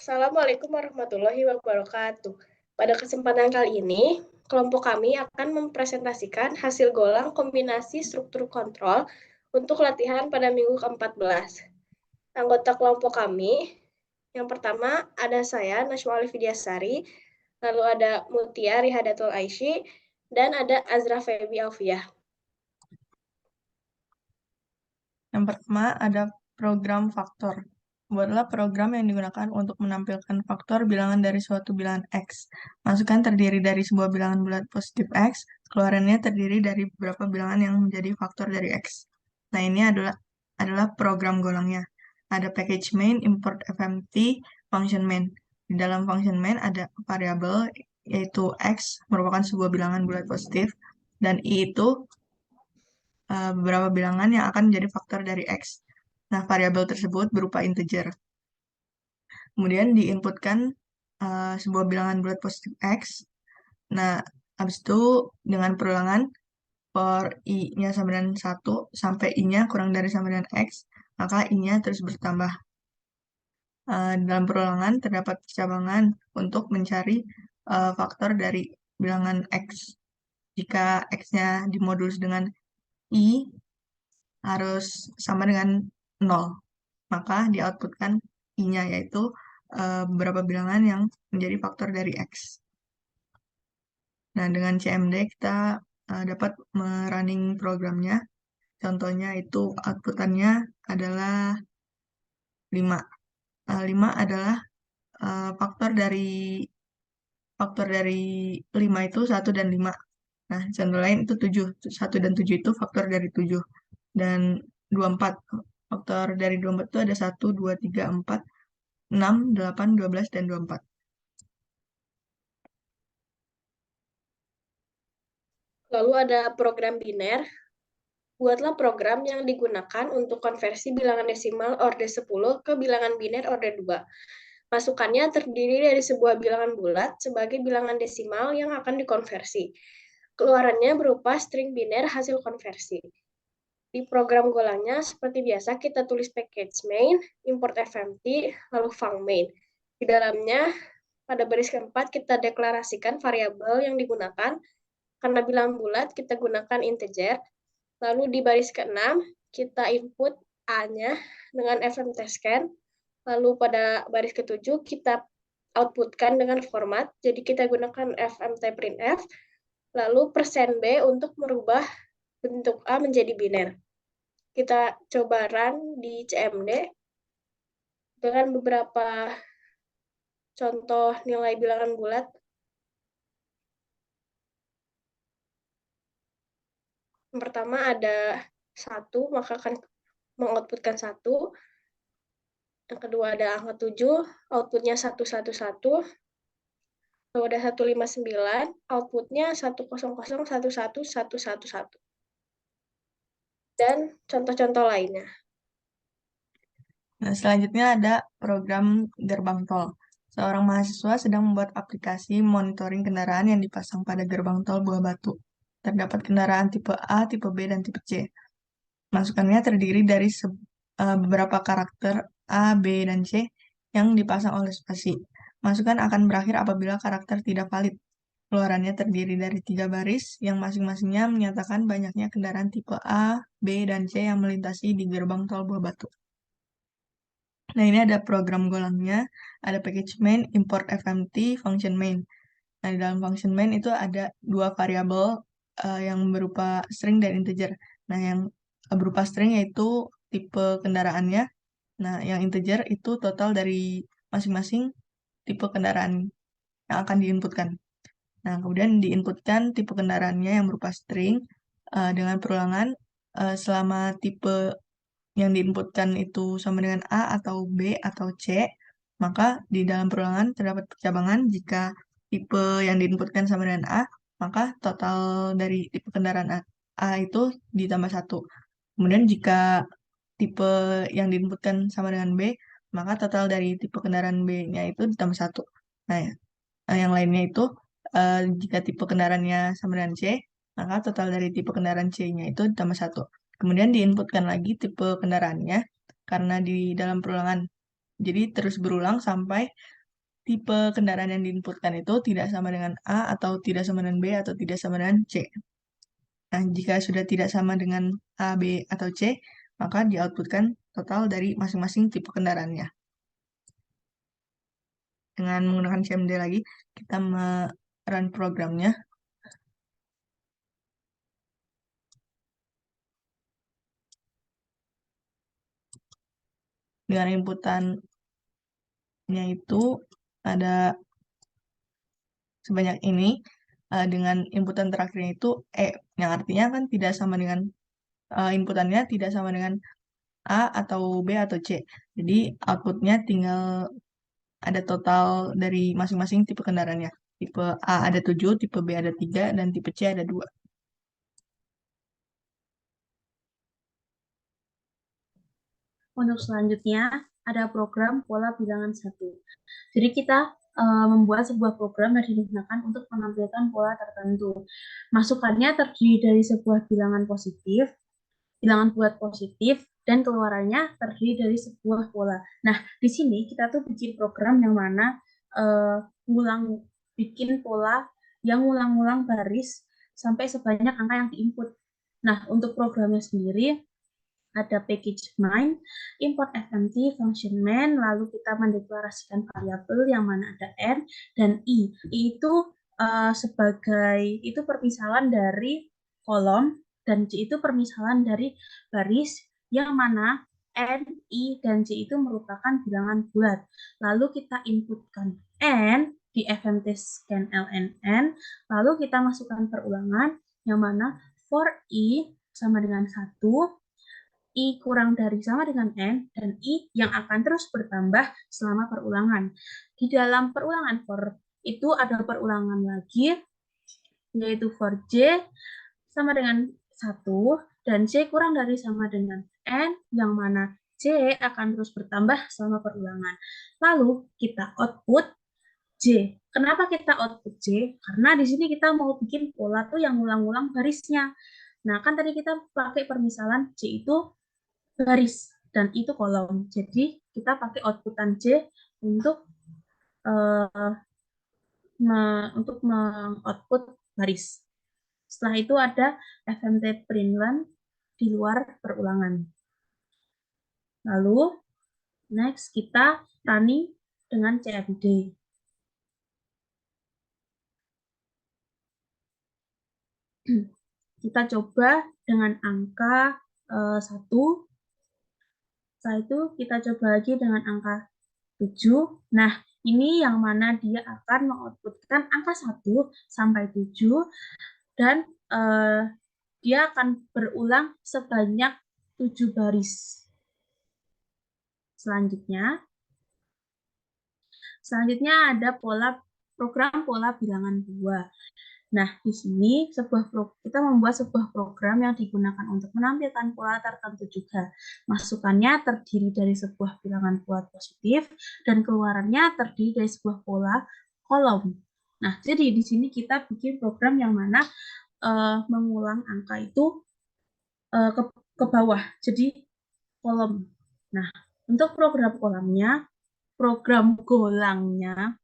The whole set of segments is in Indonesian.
Assalamualaikum warahmatullahi wabarakatuh. Pada kesempatan kali ini, kelompok kami akan mempresentasikan hasil golang kombinasi struktur kontrol untuk latihan pada minggu ke-14. Anggota kelompok kami, yang pertama ada saya, Najwa Alif Widyasari, lalu ada Mutia Rihadatul Aisy, dan ada Azra Febi Alfiah. Yang pertama ada program faktor. Buatlah program yang digunakan untuk menampilkan faktor bilangan dari suatu bilangan X. Masukan terdiri dari sebuah bilangan bulat positif X, keluarannya terdiri dari beberapa bilangan yang menjadi faktor dari X. Nah, ini adalah program golangnya. Ada package main, import fmt, function main. Di dalam function main ada variabel, yaitu X, merupakan sebuah bilangan bulat positif, dan I itu beberapa bilangan yang akan menjadi faktor dari X. Nah, variabel tersebut berupa integer. Kemudian diinputkan sebuah bilangan bulat positif X. Nah, habis itu dengan perulangan for I-nya sama dengan 1 sampai I-nya kurang dari sama dengan X, maka I-nya terus bertambah. Dalam perulangan terdapat percabangan untuk mencari faktor dari bilangan X. Jika X-nya dimodulus dengan I, harus sama dengan 0. Maka di-outputkan I-nya, yaitu beberapa bilangan yang menjadi faktor dari X. Nah, dengan CMD kita dapat merunning programnya. Contohnya itu outputannya adalah 5. 5 adalah faktor dari 5 itu 1 dan 5. Nah, contoh lain itu 7. 1 dan 7 itu faktor dari 7. Dan 24. Faktor dari 24 itu ada 1, 2, 3, 4, 6, 8, 12, dan 24. Lalu ada program biner. Buatlah program yang digunakan untuk konversi bilangan desimal orde 10 ke bilangan biner orde 2. Masukannya terdiri dari sebuah bilangan bulat sebagai bilangan desimal yang akan dikonversi. Keluarannya berupa string biner hasil konversi. Di program golangnya, seperti biasa, kita tulis package main, import fmt, lalu func main. Di dalamnya, pada baris keempat, kita deklarasikan variabel yang digunakan. Karena bilangan bulat, kita gunakan integer. Lalu di baris ke-6, kita input A-nya dengan fmt scan. Lalu pada baris ke-7, kita outputkan dengan format. Jadi kita gunakan fmt printf. Lalu %B untuk merubah bentuk A menjadi biner. Kita coba run di CMD dengan beberapa contoh nilai bilangan bulat. Yang pertama ada 1, maka akan mengoutputkan 1. Yang kedua ada angka 7, outputnya 111. Lalu ada 159, outputnya 100111111. Dan contoh-contoh lainnya. Nah, selanjutnya ada program gerbang tol. Seorang mahasiswa sedang membuat aplikasi monitoring kendaraan yang dipasang pada gerbang tol Buah Batu. Terdapat kendaraan tipe A, tipe B, dan tipe C. Masukannya terdiri dari beberapa karakter A, B, dan C yang dipasang oleh spasi. Masukan akan berakhir apabila karakter tidak valid. Keluarannya terdiri dari 3 baris yang masing-masingnya menyatakan banyaknya kendaraan tipe A, B, dan C yang melintasi di gerbang tol Buah Batu. Nah, ini ada program golangnya, ada package main, import fmt, function main. Nah, di dalam function main itu ada 2 variabel yang berupa string dan integer. Nah, yang berupa string yaitu tipe kendaraannya. Nah, yang integer itu total dari masing-masing tipe kendaraan yang akan diinputkan. Nah, kemudian diinputkan tipe kendaraannya yang berupa string dengan perulangan selama tipe yang diinputkan itu sama dengan A atau B atau C, maka di dalam perulangan terdapat percabangan jika tipe yang diinputkan sama dengan A, maka total dari tipe kendaraan A itu ditambah 1. Kemudian jika tipe yang diinputkan sama dengan B, maka total dari tipe kendaraan B-nya itu ditambah 1. Nah, yang lainnya itu jika tipe kendaraannya sama dengan C, maka total dari tipe kendaraan C-nya itu ditambah 1. Kemudian diinputkan lagi tipe kendaraannya karena di dalam perulangan. Jadi terus berulang sampai tipe kendaraan yang diinputkan itu tidak sama dengan A, atau tidak sama dengan B, atau tidak sama dengan C. Nah, jika sudah tidak sama dengan A, B, atau C, maka di-outputkan total dari masing-masing tipe kendaraannya. Dengan menggunakan CMD lagi, kita run programnya. Dengan inputannya itu ada sebanyak ini, dengan inputan terakhirnya itu E, yang artinya kan tidak sama dengan inputannya tidak sama dengan A atau B atau C. Jadi outputnya tinggal ada total dari masing-masing tipe kendaraannya. Tipe A ada 7, tipe B ada 3, dan tipe C ada 2. Untuk selanjutnya, ada program pola bilangan 1. Jadi kita membuat sebuah program yang digunakan untuk menampilkan pola tertentu. Masukannya terdiri dari sebuah bilangan positif, bilangan bulat positif, dan keluarannya terdiri dari sebuah pola. Nah, di sini kita tuh bikin program yang mana bikin pola yang ngulang-ngulang baris sampai sebanyak angka yang diinput. Nah, untuk programnya sendiri, ada package main, import fmt, function main, lalu kita mendeklarasikan variabel yang mana ada n dan i. I itu sebagai itu permisalan dari kolom, dan c itu permisalan dari baris, yang mana n, i, dan c itu merupakan bilangan bulat. Lalu kita inputkan n di fmt scan lnn, lalu kita masukkan perulangan yang mana for i sama dengan 1, I kurang dari sama dengan N, dan I yang akan terus bertambah selama perulangan. Di dalam perulangan for itu ada perulangan lagi, yaitu for J sama dengan 1, dan C kurang dari sama dengan N, yang mana C akan terus bertambah selama perulangan. Lalu kita output J. Kenapa kita output J? Karena di sini kita mau bikin pola tuh yang ngulang-ngulang barisnya. Nah, kan tadi kita pakai permisalan J itu baris dan itu kolom. Jadi kita pakai outputan C untuk mengoutput baris. Setelah itu ada fmt println di luar perulangan. Lalu next kita running dengan CMD. Kita coba dengan angka 1. Setelah itu kita coba lagi dengan angka 7. Nah, ini yang mana dia akan mengoutputkan angka 1 sampai 7, dan dia akan berulang sebanyak 7 baris. Selanjutnya ada program pola bilangan 2. Nah, di sini kita membuat sebuah program yang digunakan untuk menampilkan pola tertentu juga. Masukannya terdiri dari sebuah bilangan bulat positif, dan keluarannya terdiri dari sebuah pola kolom. Nah, jadi di sini kita bikin program yang mana mengulang angka itu ke bawah, jadi kolom. Nah, untuk program golangnya,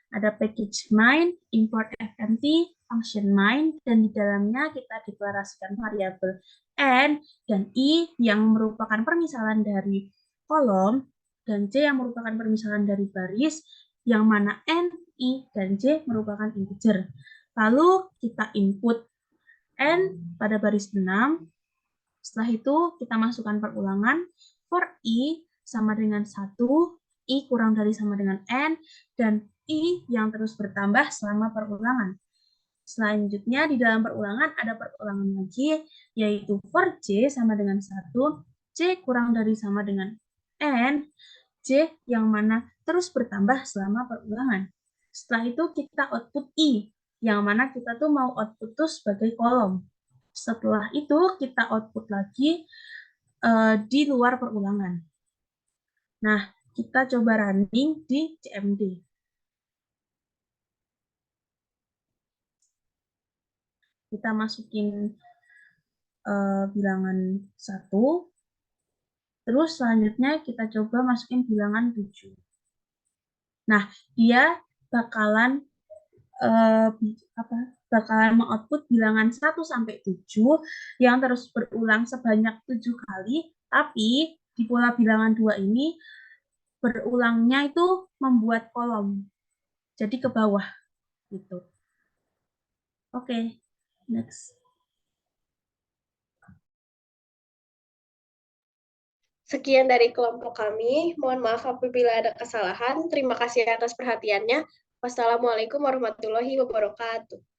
ada package main, import fmt, function main, dan di dalamnya kita deklarasikan variabel n dan i yang merupakan permisalan dari kolom, dan c yang merupakan permisalan dari baris, yang mana n, i, dan j merupakan integer. Lalu kita input n pada baris 6. Setelah itu kita masukkan perulangan for i sama dengan 1, i kurang dari sama dengan n, dan I yang terus bertambah selama perulangan. Selanjutnya di dalam perulangan ada perulangan lagi, yaitu for J sama dengan 1, C kurang dari sama dengan N, J yang mana terus bertambah selama perulangan. Setelah itu kita output I, yang mana kita tuh mau output tuh sebagai kolom. Setelah itu kita output lagi di luar perulangan. Nah, kita coba running di CMD. Kita masukin bilangan 1, terus selanjutnya kita coba masukin bilangan 7. Nah, dia bakalan bakalan mengoutput bilangan 1 sampai 7 yang terus berulang sebanyak 7 kali, tapi di pola bilangan 2 ini berulangnya itu membuat kolom. Jadi ke bawah gitu. Oke, next. Sekian dari kelompok kami. Mohon maaf apabila ada kesalahan. Terima kasih atas perhatiannya. Wassalamualaikum warahmatullahi wabarakatuh.